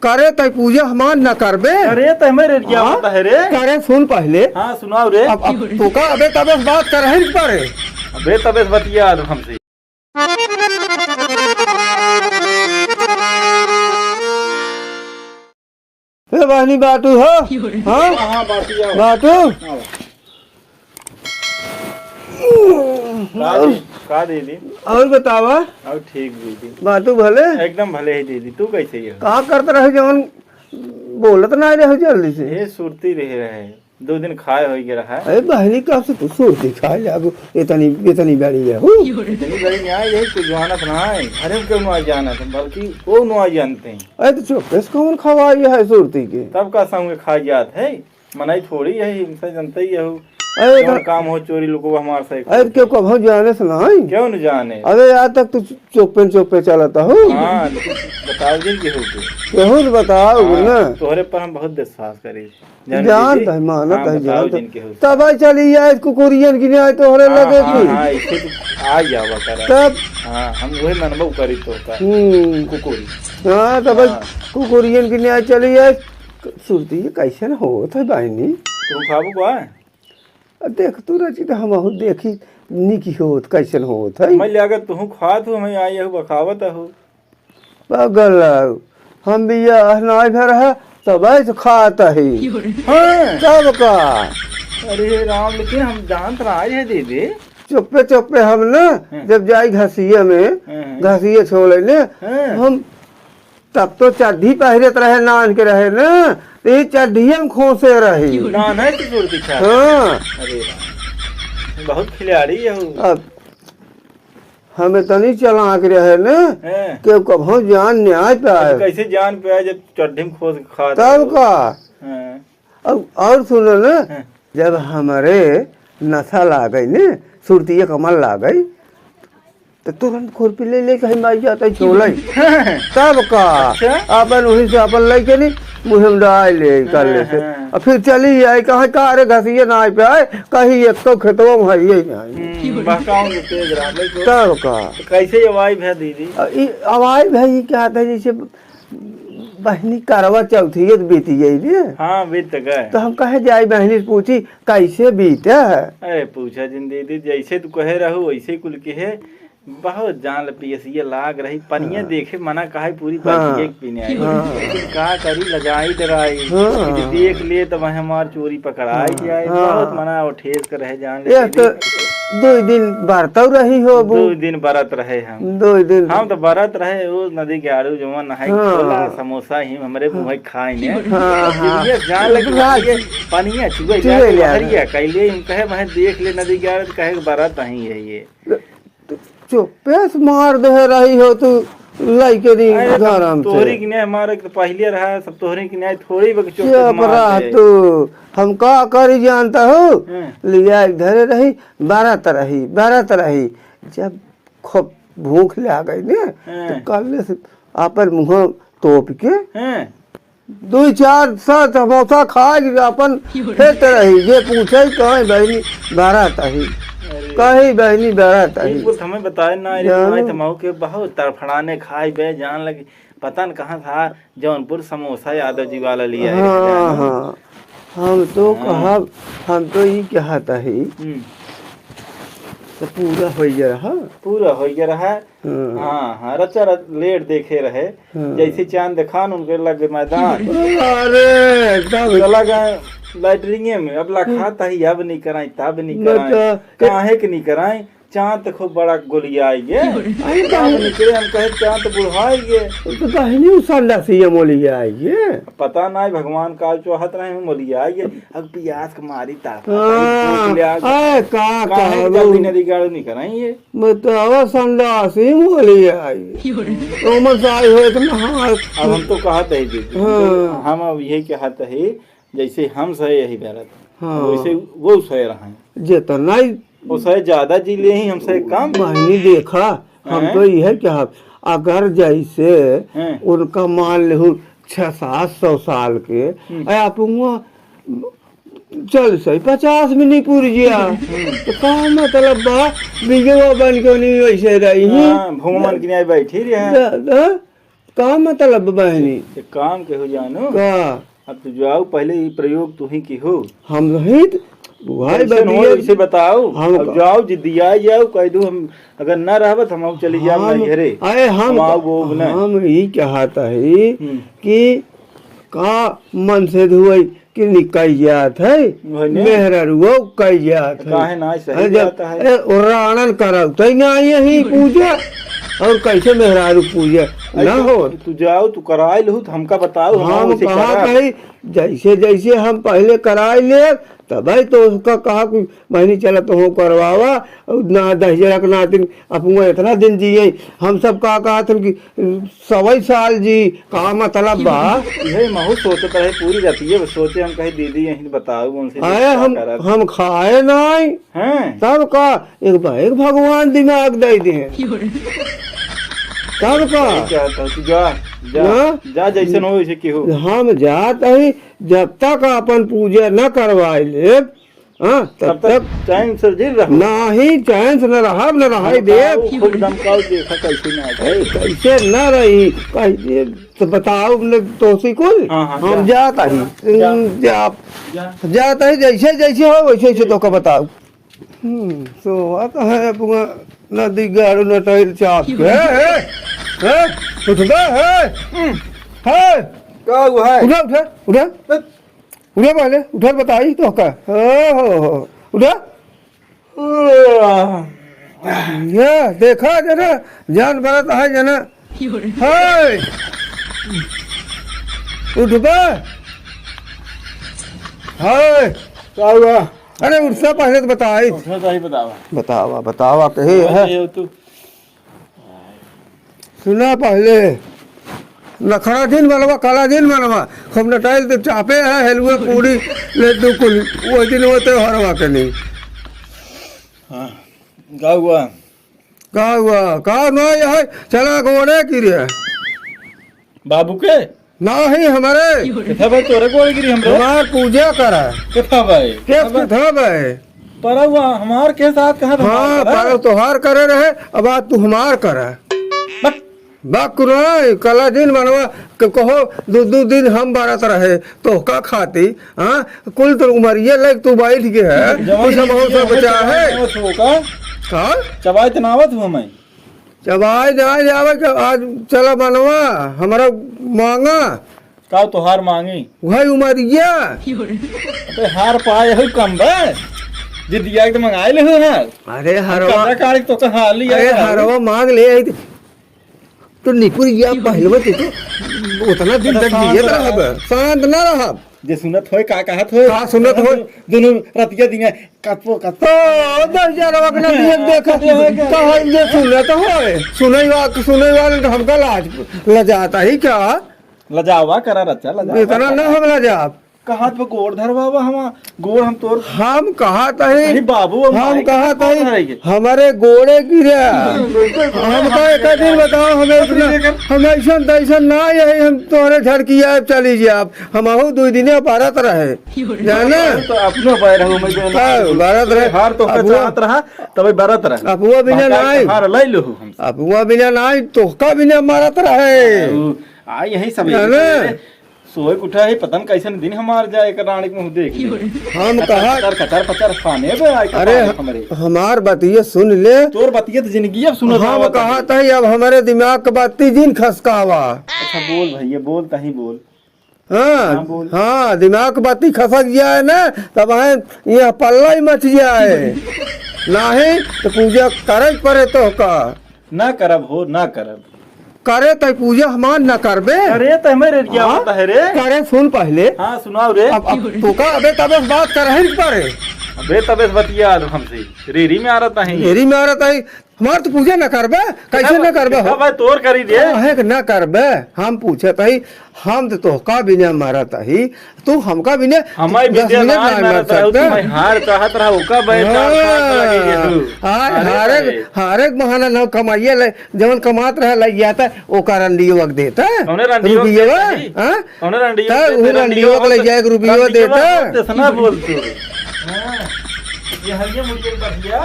करे तय पूजा हमार न करबे। अरे तो हमें रेडिया होता है रे। करे सुन पहले। हाँ सुनाओ रे। अब तो का अबे तबे बात कर रहे पारे। अबे तबे बतिया दो हमसे। हे बहनी बाटू हो। हाँ हाँ बातिया बाटू का दीदी। और बतावा। अब ठीक दीदी। बाटू भले एकदम भले ही दीदी। तू कैसे है? कहा करते रहे जवन बोलत ना रहे जल्दी से। ये सुरती रहे 2 दिन खाए हो गया रहा है। अरे बहनी कब से तू सुरती खा जागो इतनी इतनी बड़ी है। इतनी बड़ी न्याय यही कुछ जानत ना है। अरे क्यों ना जानत बल्कि वो ना जानते हैं। अरे तो चौपे से कौन खवाई है सुरती के। तब का संग खा जात है मनाई थोड़ी है इनसे जनता ही है। अरे कौन काम हो चोरी लोगों हमारे से। अरे क्यों कब जाने से नहीं। क्यों न जाने। अरे आज तक तू चौपे चलाता हो। हाँ बताओ दिन के हो केहू तो बताओ ना। तोहरे पर हम बहुत विश्वास करी जानत है मानत है बताओ जानत दिन के हो। तब आई चली आए कुकुरियन की न्याय तोहरे लगे की। हाँ इसे तो आ जावा कर। तब हाँ हम वही मनबो करी तो का कुकुरी। हाँ तब कुकुरियन की न्याय चली आए सुरती कैसे न होत है बहनी। तू खाबो का देख तू रची तो हम देखी निकी होत कैसन होत है। मैं लगा तू खा तू मैं आई हो बखावत हो। पागल हम भी यह नाय भर है तब ऐसे खाता है। हाँ तब का अरे राम लेकिन हम जानत रहा है दीदी। चुप्पे हम ना जब जाई घसिया में घसिया छोड़े ने हम तब तो चड्ढी पहरत रहे नान के रहे ना तो ये चड्ढिया में खोसे रही नान है तो जोर दिखा। हाँ अरे राम बहुत खिलाड़ी है वो। अब हमें तो नहीं चला के रहे ना कि कब जान न्याय पे आए। कैसे जान पे आए जब चड्ढी में खोस खा तब का अब और सुनो ना जब हमारे नशा ला गई ने सुरती कमल ला गई तो तुरंत खुरपी ले ले कहीं माई जाता है छोड़ तब का अपन वहीं से अपन लेके नहीं मुँह में डाल ले कर ले से और फिर चली आए कहाँ का अरे घसिए ना पे आए कहीं एक तो खेतों में है तब का कैसे आवाज है दीदी। आवाज भाई क्या था जैसे बहनी करवा चौथी बीती गई ने। हाँ बीत गए तो हम कहे जाए बहनी से पूछी कैसे बीते है। अरे पूछा जिन दीदी जैसे तू कहे रहो वैसे कुल के है बहुत जान पियसिया लाग रही पनिया देखे मना कहा पूरी पीने आई लेकिन का करी लगाई डराई देख ले तो वह हमार चोरी पकड़ाई जाए बहुत मना और ठेस कर रहे जान ले। तो 2 दिन बरतौ रही हो 2 दिन बरत रहे हम 2 दिन हम तो बरत रहे वो नदी के आड़ू जो नहाई समोसा ही हमारे मुँह खाए जान लगे पनिया चुगे कैले कहे वह देख ले नदी के आड़ू कहे बरत ही है ये चुप्पे से मार दे रही हो तू लइके दी आराम से। तोहरी की न्याय हमारे तो पहले रहा सब तोहरी की न्याय थोड़ी चुप रह तू हम का करी जानता हो लिया धरे रही बारात रही जब खूब भूख ले गई ने तो कल से अपन मुँह तोप के 2-4 समोसा खा अपन फेंक रही जे पूछे कहीं बहनी बारात आई कहीं बहनी बारात आई हमें बताए ना तमाऊ के बहुत तड़फड़ाने खाई बे जान लगी पता न कहाँ था जौनपुर समोसा यादव जी वाला लिया है। हाँ हम तो कहा हम तो ये कहता ही तो पूरा हो रहा। हाँ रचा लेट देखे रहे जैसे चांद दिखान उनके लगे मैदान। अरे चला गए लैटरिंगे में अब लखा ही अब नहीं कराई तब नहीं कराई काहे के नहीं कराई चांद खूब बड़ा गोलियाएंगे निकले हम कहे चांद बुढ़ाएंगे तो बहनी उसल्ला से ये मोलियाएंगे पता नहीं भगवान काल चौहत रहे मोलियाएंगे अब प्यास का मारी जल्दी नदी गाड़ो नहीं कराएंगे बतावा संडा से मोलियाएंगे अब हम तो कहते ही दीदी हम अब यही कहते ही जैसे हम सहे यही गलत वैसे वो सहे रहे जितना वो सहे ज्यादा जी ले ही हमसे कम बहनी देखा हम तो यह क्या अगर जैसे उनका मान ले 600-700 साल के आप चल सही 50 में नहीं पूरी गया तो का मतलब बा बिगवा बन के नहीं वैसे रही भगवान की न्याय बैठी रहे का मतलब बहनी एक काम के हो जानो, का अब तू जाओ पहले ये प्रयोग तू ही की हो, हम रहित भाई कैसन हो बनिए इसे बताओ। हम अब जाओ जिद्दिया जाओ कह दू हम अगर न रहब तो हम चली जाओ हम नैहरे। अरे हम आओ वो न हम ही कहता है हम्म। कि का मन से धुआई कि निकल जात है वही ने। मेहरा रुआ कई जात है काहे ना सही जाता है। राणन करब तो ना यही पूजा और कैसे मेहरारू पूजा ना हो। तू जाओ तू कराए लहू तो हमका बताओ हम वैसे कहा करब। भाई जैसे जैसे हम पहले कराए ले तब भाई तो उसका कहा कि महीनी चला तो हो करवावा और ना 10 का ना दिन अपना इतना दिन जिए हम सब कहा था कि 100 साल जी का मतलब बा यही महू सोचत रहे पूरी रहती है सोचे हम कहीं दीदी यही बताओ उनसे आए हम खाए नहीं हैं तब का एक भगवान दिमाग दे दे तब का क्या कहता तू जा जा हाँ? जा जैसन हो वैसे की हो। हम जात ही जब तक अपन पूजा न करवाए ले हाँ तब तक टाइम से जिल रहो। ना ही चैन से न रहा न रहाई देव खूब दमकाओ देखा कैसे ना है। कैसे न रही कैसे तो बताओ तो सी कुल हाँ, हाँ, हम जा। जाता ही जा। जाता ही जैसे जैसे हो वैसे वैसे तो का बताओ तो आता है अपना नदी गाड़ू नटैल चाप के उठ बे है क्या हुआ है? उठा उठा उठा उठा पहले उठा बताई तो का हो उठा ये देखा जना जान बरत है जना है उठ बे है क्या हुआ? अरे उससे पहले तो बताई उठो तो ही बतावा। बतावा बतावा कहे है ये तू सुना पहले नखरा दिन मनवा काला दिन मनवा खूब नटाइल तो चापे है हलवे पूरी लड्डू कुल वो दिन वो तो हरवा के नहीं हाँ क्या हुआ? का हुआ का ना यह चला घोड़े की रे बाबू के ना ही हमारे किथा भाई तोरे कोड़े गिरी हमरे हमार पूजा करा किथा भाई के था बे पर हुआ हमार के साथ कहा हाँ पर तोहार करे रहे अब आज तू हमार करा बाकुराई कला दिन मनवा कहो दो दिन हम बारत रहे तो का खाती हाँ कुल तो उमरिए लग तू बैठ के है कुछ हम सब बचा है का चबाई तनावत हूँ मैं चबाई ना जावे के आज चला मनवा हमारा मांगा का तोहार मांगी वही उमरिया अबे हार पाए हो कम बे जिद्दिया के मंगाए ले हो हार अरे हरवा कदा काड़ी तो कहा लिया अरे हरवा मांग ले आई थी। तो निपुरिया पहलवा तो उतना दिन तक जिए रहा शांत न रहा जे सुनत होय का कहत होय का सुनत होय? दोनों रतिया दिने कतपो कतपो तो 10,000 वक्त न देखा कहा ये सुने वाले हमका लाज लजाता ही क्या लजावा करा रचा लजावा इतना न हम लजा कहां पे गोड़ धरवावा हम गोड़ हम तोर हम कहा तही नहीं बाबू हम कहा तही हमारे गोड़े गिरा हम का एक दिन बताओ हमें इतना हम ऐसा तैसन ना यही हम तोहरे झड़किया चली जाए हम आहू 2 दिन पारत रहे जाने तो अपनो बैर हो मैं हाँ, बारत रहे हार तो अबुआ- चाहत रहा तबे बरत रहा अपुआ बिना नहीं हार ले लो हम अपुआ बिना नहीं तोहका बिना मारत रहे आ यही सब जाने? सोए उठा है पतन कैसन दिन हमार जाए कर रानी को देख हम कहा कतर कतर पचर खाने पे आए अरे हमरे हमार बतिये सुन ले तोर बतियत जिंदगी अब सुनो हम कहा तही अब हमारे दिमाग का बात 3 दिन खसकावा अच्छा बोल भैया बोल तही बोल हाँ बोल। हाँ दिमाग की बाती खसक जाए ना तब यहाँ पल्ला ही मच जाए नहीं तो पूजा करे पड़े तो का ना करब हो ना करब करे तो पूजा हमार न करबे अरे तो हमें रेडिया हाँ? होता है रे करे सुन पहले हाँ सुनाओ रे अब तू का अबे तबे बात कर ही पड़े अबे तबे बतिया हमसे रेरी में आ रहा है मेरी में आ रहा है हमार तो पूजा न करबे कैसे न करबे हो भाई तोर करी दे है कि न करबे हम पूछे तही हम तो तोहका बिना मारा तही तू हमका बिना हमारी 10 विद्या मिनट नाज नहीं मारा मार था सकते मैं हार चाहत रहा ओका बैठ हारेक बहाना न कमाइए ले जवन कमात रहे लग जाता ओ कारण लियो वक्त देता हमने रंडियो रुपया हां हमने रंडियो ता रंडियो के ले जाए रुपया देता सुना बोल तू हां ये हरिया मुड़िया बतिया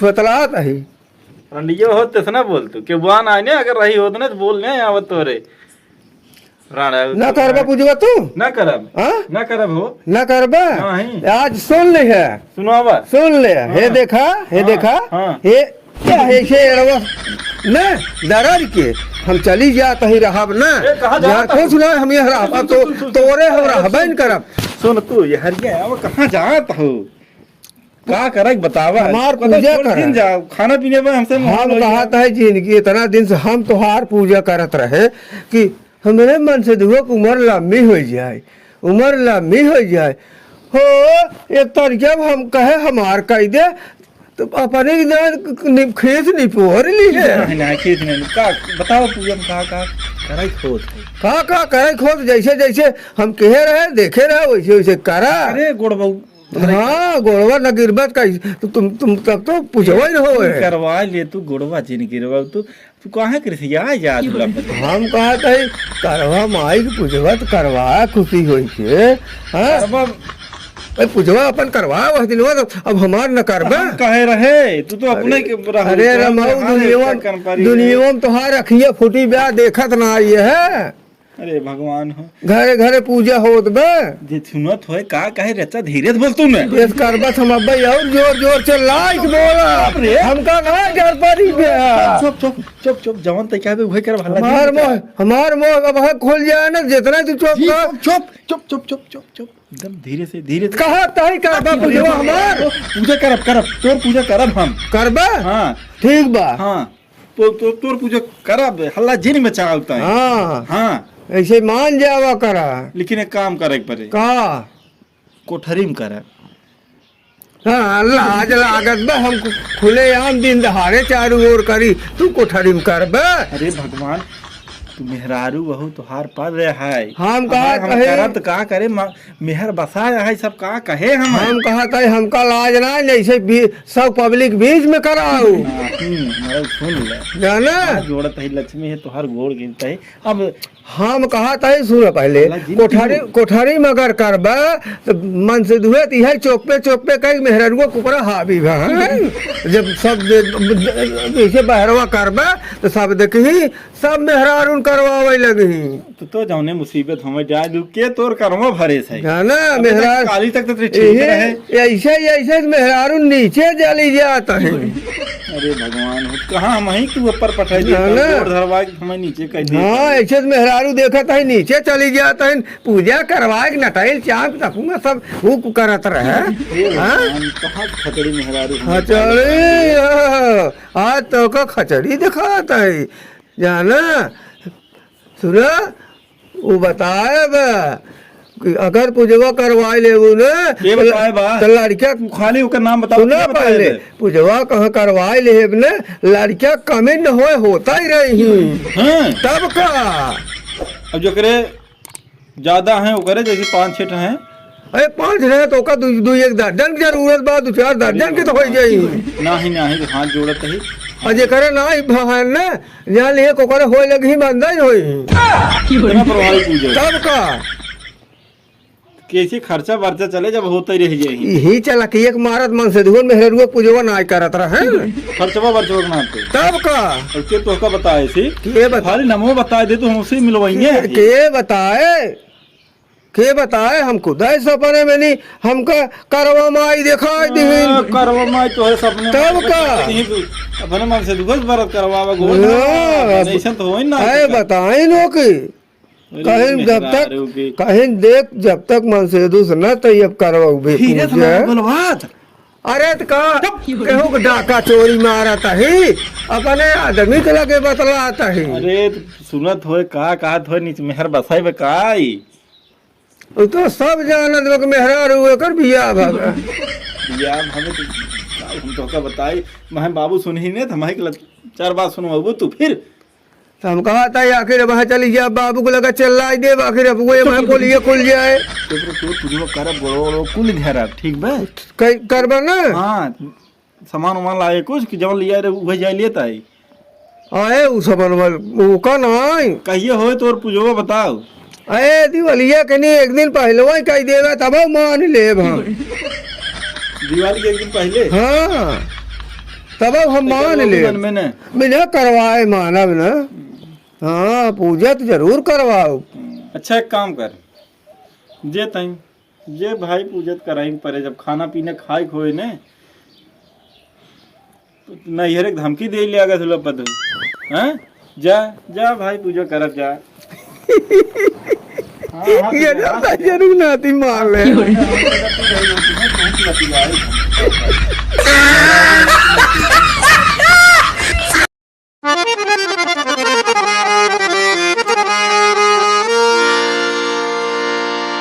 बतलात है पंडियो हो तेसना बोल तू के बुआन आने अगर रही हो तो ना बोल ने आवत तोरे राणा ना करबा पूजवा तू ना करब हाँ? ना करब हो ना करबा नहीं। आज सुन ले है सुनावा सुन ले हे देखा हे हाँ, देखा हाँ। हे क्या है से रवा ना दरद के हम चली जात ही रहब ना ए, कहाँ जात कुछ ना हम यहाँ रहबा तो तोरे हम रहबे न करब सुन तू ये हरिया अब कहाँ जात हो का करक बतावा हमार पता पूजा छोड़ करब। दिन जाओ खाना पीने में हमसे हम कहत है जिंदगी इतना दिन से हम तोहार पूजा करत रहे कि हमरे मन से दुआ की उम्र लंबी हो जाए उम्र लंबी हो जाए हो एक तरीका हम कहे हमार कह दे तो अपने खेत नहीं पोर ली है नहीं नहीं खेत में का बताओ पूजा में का करक होत है का करे खोद जैसे जैसे हम कहे रहे देखे रहे वैसे वैसे करा अरे गोड़ बहु हाँ गोड़वा न गिरबत का तो तुम तब तो पूछवा ही न हो करवा ले तू गोड़वा जिन गिरवा तू तू कहाँ कृषिया जा तू हम कहा था करवा माई के पूजवा तो करवा खुशी होई के हाँ करवा पूजवा अपन करवा वह दिनवा तो अब हमार न करबा हम कहे रहे तू तो अपने के रहो अरे तो हम रमाऊ कहाँ दुनिया ऐसा कर पा रही दुनिया में तोहार अखिया फूटी ब्याह देखत ना आई है अरे भगवान हो घरे घरे पूजा होत बे जे सुनत होए का कहे रहता धीरे से बोल तू ने इस करबत हम अब्बा और जोर जोर से लाइक बोला हमका ना कर पारी ब्याह चुप चुप चुप चुप जवान तय कहबे वही कर भला हमार मोह अब है खोल जाए ना जितना तू चुप कर चुप चुप चुप चुप चुप चुप एकदम धीरे से कहा तही करबा पूजवा हमार पूजा करब तोर पूजा करब हम करबा हाँ ठीक बा हाँ तो तोर पूजा करब हल्ला जिन में चाहता है हाँ हाँ ऐसे मान जावा करा लेकिन एक काम करे पड़े का कोठरी में करे हाँ लाज लागत बा हम खुले आम दिन दहाड़े चारू ओर करी तू कोठरी में करबा अरे भगवान तू मेहरारू बहू तोहार पर रहे है हम कहा हम कहे करब तो का करे मेहर बसाया है सब का कहे हम कहा कहे हमका लाज ना जैसे सब पब्लिक बीच में कराऊ सुन ले जाना जोड़त है लक्ष्मी है तोहार गोड़ गिनता है अब हम कहा था सुन पहले कोठरी में अगर करबा तो मन से दुहे यह चौक पे कई मेहररुआ कुपरा हावी बा जब सब जैसे बहरवा करबा तो सब देखी सब मेहरारून करवावे लगी तो जौने मुसीबत हमें जाए दू के तोर करवा भरे से जाना मेहरार काली तक तो ठीक रहे ऐसे मेहरारून नीचे जली जाता है अरे भगवान हो कहाँ हम ही तू ऊपर पठाई दे धरवा हमें नीचे कह दे हाँ ऐसे मेहरारू देखत है नीचे चली जाता है पूजा करवाए नटाइल चाँद तकूंगा सब हुक करत रहे कहाँ खतरी मेहरारू खचड़ी आज तो का खचड़ी दिखाता है जाना सुना वो बताए बा कि अगर पूजवा करवाए ले तो लड़किया खाली ओकर नाम बताओ सुना पहले पूजवा कहाँ करवाए ले लड़किया कमी न होता ही रही तब का अब जो करे ज्यादा है वो करे जैसे 5-6 हैं अरे 5 रहे तो का दू एक दर्जन की जरूरत बा 2-4 दर्जन की तो हो जाई नहीं तो हाथ जोड़त है अजे करे ना भगवान ने जान लिए को करे होए लगी बंदा ही होई कितना प्रभावी पूजा तब का कैसे खर्चा वर्चा चले जब होता ही रह जाए यही चला कि एक मारत मन से धुन मेहरुआ पूजवा ना करत रहे खर्चवा वर्चवा बनाते तब का के तो का बताए सी के बता खाली नमो बता दे तो हमसे मिलवाएंगे के बताए हम खुद ही सपने में नहीं हमका करवा माई दिखाई दी करवा माई तो है सपने तब का अपने मन से दुगस बरत करवावा गोल ऐसा तो हो ना है बताई नो की कहीं जब तक कहीं देख जब तक मन से दूसरा तैयब करवाऊ भी अरे तो कहूँ डाका चोरी मारता ही अपने आदमी के लगे बतलाता ही अरे सुनत हो का कहत हो नीचे मेहर बसाई में काई तो सब जानत लोग मेहरार हुए कर बिया भागा बिया भागे तो हम तो का बताई मैं बाबू सुनही ने तो मैं 4 बात सुनवाबू तू फिर तो हम कहा था आखिर वहाँ चली जाए बाबू को लगा चल रहा दे आखिर अब वो बोलिए खुल जाए तुझे करब बड़ो कुल घेरा ठीक बा करबा ना हाँ सामान उमान लाए कुछ कि जब लिया रे वही जाए लेता है आए उ सामान वो का नहीं कहिए हो तोर पूजवा बताओ अरे दिवालिया के नहीं एक दिन पहले वही कह देगा तब मान ले दिवाली के एक दिन पहले हाँ तब अब हम मान ले मन में न बिना करवाए मानव न। हाँ पूजा तो जरूर करवाओ। अच्छा एक काम कर, जे तई जे भाई पूजत कराई परे, जब खाना पीना खाए खोए ने तो नैहर एक धमकी दे लिया गया तुला पद हैं। जा जा भाई पूजा करब जा। हाँ, ये ना जरूर नाती मान ले। हाँ,